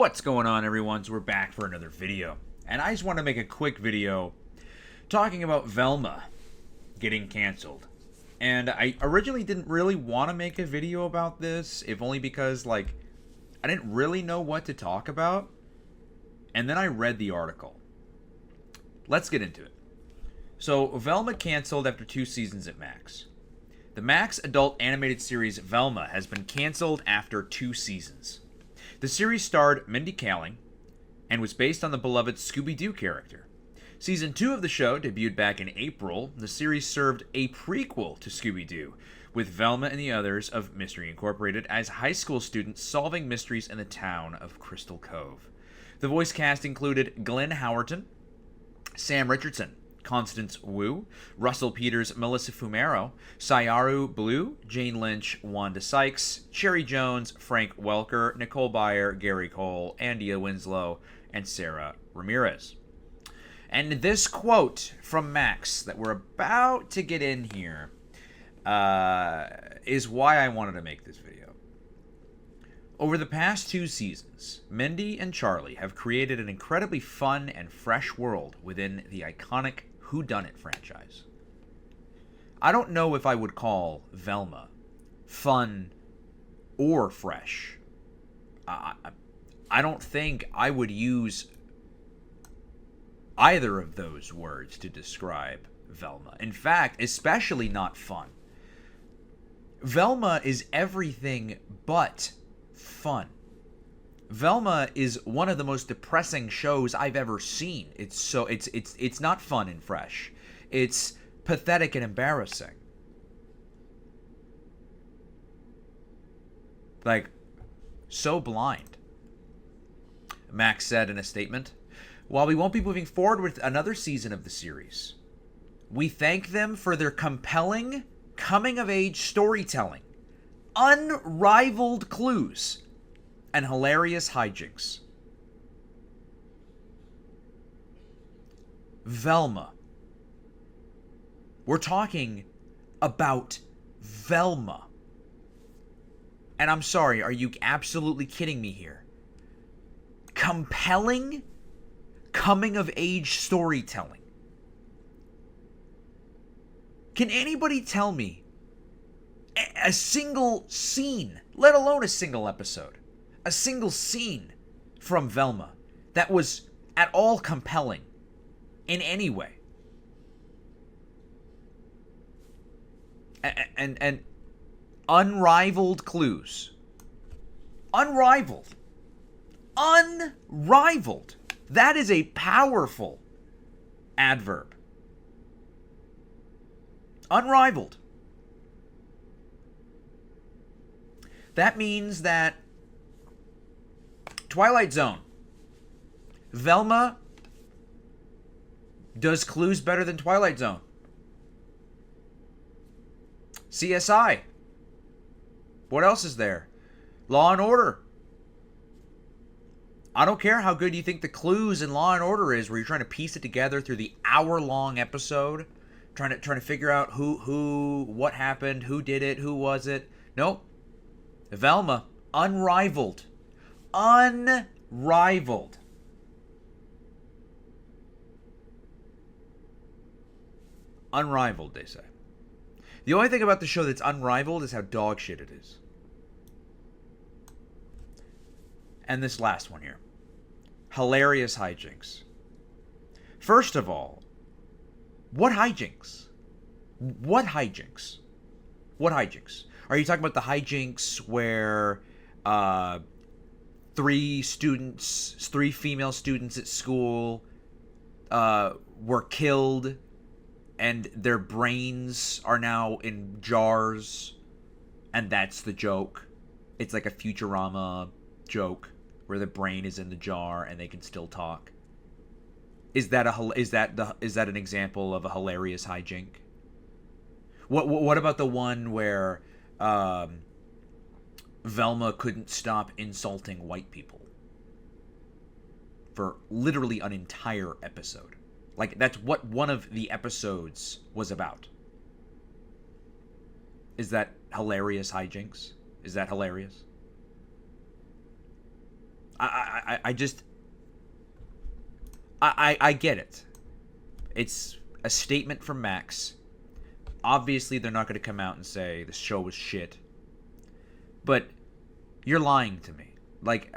What's going on, everyone? So we're back for another video. And I just want to make a quick video talking about Velma getting canceled. And I originally didn't really want to make a video about this, if only because, I didn't really know what to talk about. And then I read the article. Let's get into it. So, Velma canceled after 2 seasons at Max. The Max adult animated series Velma has been canceled after 2 seasons. The series starred Mindy Kaling and was based on the beloved Scooby-Doo character. Season 2 of the show debuted back in April. The series served a prequel to Scooby-Doo, with Velma and the others of Mystery Incorporated as high school students solving mysteries in the town of Crystal Cove. The voice cast included Glenn Howerton, Sam Richardson, Constance Wu, Russell Peters, Melissa Fumero, Sayaru Blue, Jane Lynch, Wanda Sykes, Cherry Jones, Frank Welker, Nicole Byer, Gary Cole, Andia Winslow, and Sarah Ramirez. And this quote from Max that we're about to get in here is why I wanted to make this video. Over the past 2 seasons, Mindy and Charlie have created an incredibly fun and fresh world within the iconic whodunit franchise. I don't know if I would call Velma fun or fresh. I don't think I would use either of those words to describe Velma. In fact, especially not fun. Velma is everything but fun. Velma is one of the most depressing shows I've ever seen. It's not fun and fresh. It's pathetic and embarrassing. So blind. Max said in a statement, "While we won't be moving forward with another season of the series, we thank them for their compelling coming-of-age storytelling, unrivaled clues, and hilarious hijinks." Velma. We're talking about Velma. And I'm sorry, are you absolutely kidding me here? Compelling coming-of-age storytelling. Can anybody tell me a single scene, let alone a single episode, a single scene from Velma that was at all compelling in any way? And unrivaled clues. Unrivaled. Unrivaled. That is a powerful adverb. Unrivaled. That means that Twilight Zone, Velma does clues better than Twilight Zone. CSI. What else is there? Law and Order. I don't care how good you think the clues in Law and Order is, where you're trying to piece it together through the hour-long episode, trying to figure out who, what happened, who did it, who was it. Nope. Velma, unrivaled. Unrivaled. Unrivaled, they say. The only thing about the show that's unrivaled is how dog shit it is. And this last one here. Hilarious hijinks. First of all, what hijinks? What hijinks? What hijinks? Are you talking about the hijinks where 3 female students at school were killed and their brains are now in jars, and that's the joke? It's like a Futurama joke where the brain is in the jar and they can still talk. Is that an example of a hilarious hijink? What about the one where Velma couldn't stop insulting white people for literally an entire episode? That's what one of the episodes was about. Is that hilarious hijinks? Is that hilarious? I just I get it. It's a statement from Max. Obviously, they're not going to come out and say the show was shit. But you're lying to me. Like,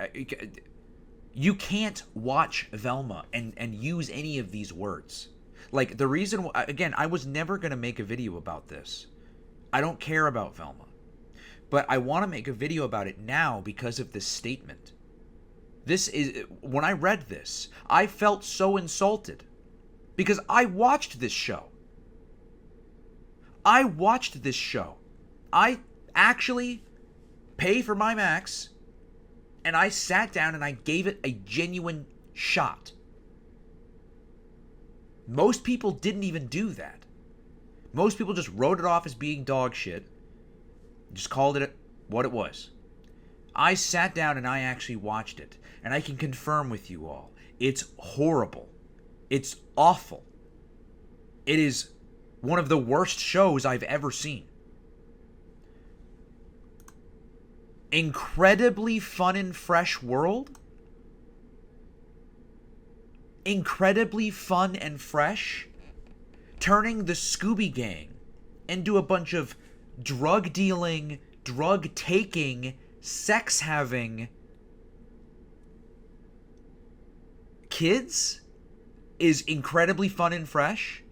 you can't watch Velma and use any of these words. Like, the reason, again, I was never going to make a video about this. I don't care about Velma. But I want to make a video about it now because of this statement. This is, when I read this, I felt so insulted. Because I watched this show. I watched this show. I actually pay for my Max, and I sat down and I gave it a genuine shot. Most people didn't even do that. Most people just wrote it off as being dog shit. Just called it what it was. I sat down and I actually watched it, and I can confirm with you all, it's horrible. It's awful. It is one of the worst shows I've ever seen. Incredibly fun and fresh world? Incredibly fun and fresh? Turning the Scooby Gang into a bunch of drug-dealing, drug-taking, sex-having kids is incredibly fun and fresh?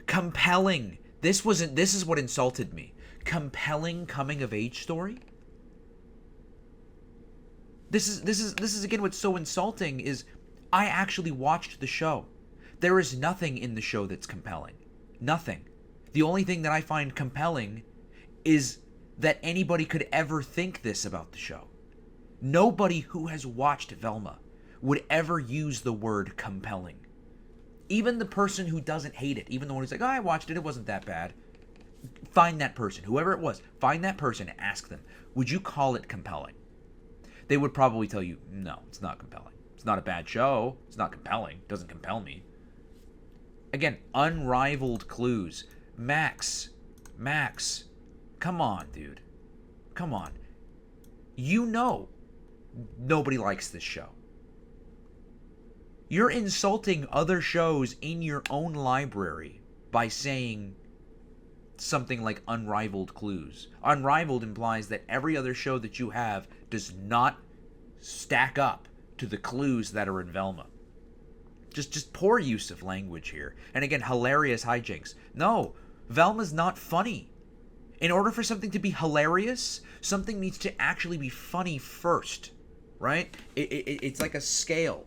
Compelling. This is what insulted me. Compelling coming of age story? This is again what's so insulting is I actually watched the show. There is nothing in the show that's compelling. Nothing. The only thing that I find compelling is that anybody could ever think this about the show. Nobody who has watched Velma would ever use the word compelling. Even the person who doesn't hate it, even the one who's like, oh, I watched it, it wasn't that bad. Find that person, whoever it was, find that person and ask them, would you call it compelling? They would probably tell you, no, it's not compelling. It's not a bad show. It's not compelling. It doesn't compel me. Again, unrivaled clues. Max, come on, dude. Come on. You know nobody likes this show. You're insulting other shows in your own library by saying something like unrivaled clues. Unrivaled implies that every other show that you have does not stack up to the clues that are in Velma. Just poor use of language here. And again, hilarious hijinks. No, Velma's not funny. In order for something to be hilarious, something needs to actually be funny first, right? It's like a scale,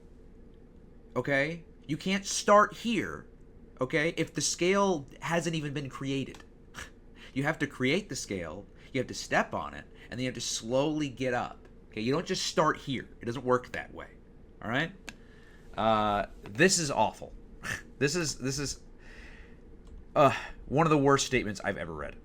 okay? You can't start here, okay, if the scale hasn't even been created. You have to create the scale, you have to step on it, and then you have to slowly get up. Okay, you don't just start here. It doesn't work that way. All right? This is awful. This is one of the worst statements I've ever read.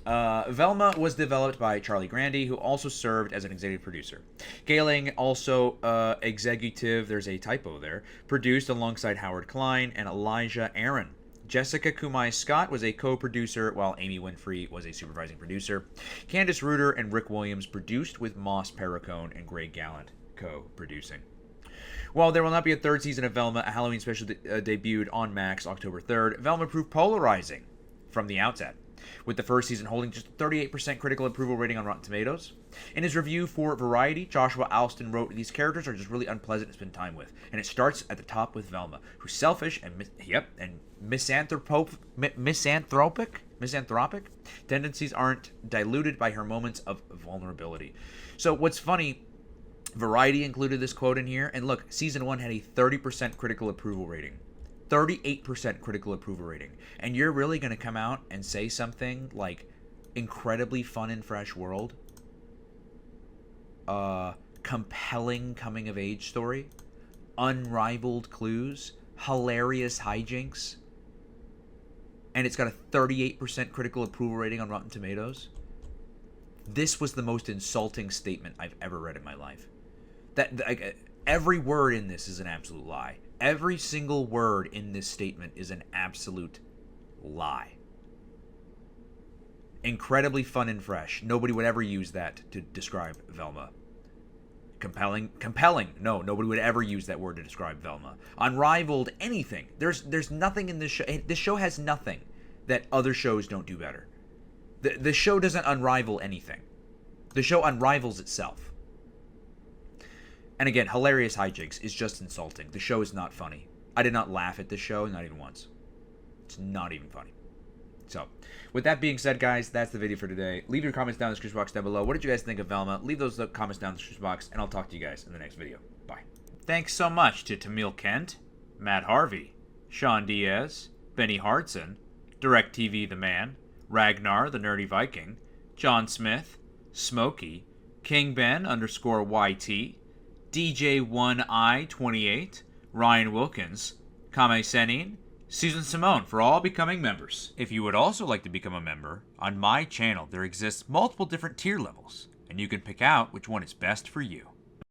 Velma was developed by Charlie Grandy, who also served as an executive producer. Gailing also executive, there's a typo there, produced alongside Howard Klein and Elijah Aaron. Jessica Kumai Scott was a co-producer, while Amy Winfrey was a supervising producer. Candice Reuter and Rick Williams produced, with Moss Perricone and Greg Gallant co-producing. While there will not be a third season of Velma, a Halloween special debuted on Max October 3rd. Velma proved polarizing from the outset, with the first season holding just a 38% critical approval rating on Rotten Tomatoes. In his review for Variety, Joshua Alston wrote, "These characters are just really unpleasant to spend time with, and it starts at the top with Velma, who's selfish and misanthropic tendencies aren't diluted by her moments of vulnerability." So what's funny, Variety included this quote in here, and look, season 1 had a 30% critical approval rating. 38% critical approval rating. And you're really going to come out and say something like incredibly fun and fresh world? Compelling coming of age story? Unrivaled clues? Hilarious hijinks? And it's got a 38% critical approval rating on Rotten Tomatoes? This was the most insulting statement I've ever read in my life. Every word in this is an absolute lie. Every single word in this statement is an absolute lie. Incredibly fun and fresh. Nobody would ever use that to describe Velma. Compelling. No, nobody would ever use that word to describe Velma. Unrivaled, anything. There's nothing in this show. This show has nothing that other shows don't do better. The show doesn't unrival anything. The show unrivals itself. And again, hilarious hijinks is just insulting. The show is not funny. I did not laugh at this show, not even once. It's not even funny. So, with that being said, guys, that's the video for today. Leave your comments down in the description box down below. What did you guys think of Velma? Leave those comments down in the description box, and I'll talk to you guys in the next video. Bye. Thanks so much to Tamil Kent, Matt Harvey, Sean Diaz, Benny Hartson, DirecTV The Man, Ragnar the Nerdy Viking, John Smith, Smokey, King Ben _YT, DJ1I28, Ryan Wilkins, Kame Senin, Susan Simone for all becoming members. If you would also like to become a member, on my channel there exists multiple different tier levels, and you can pick out which one is best for you.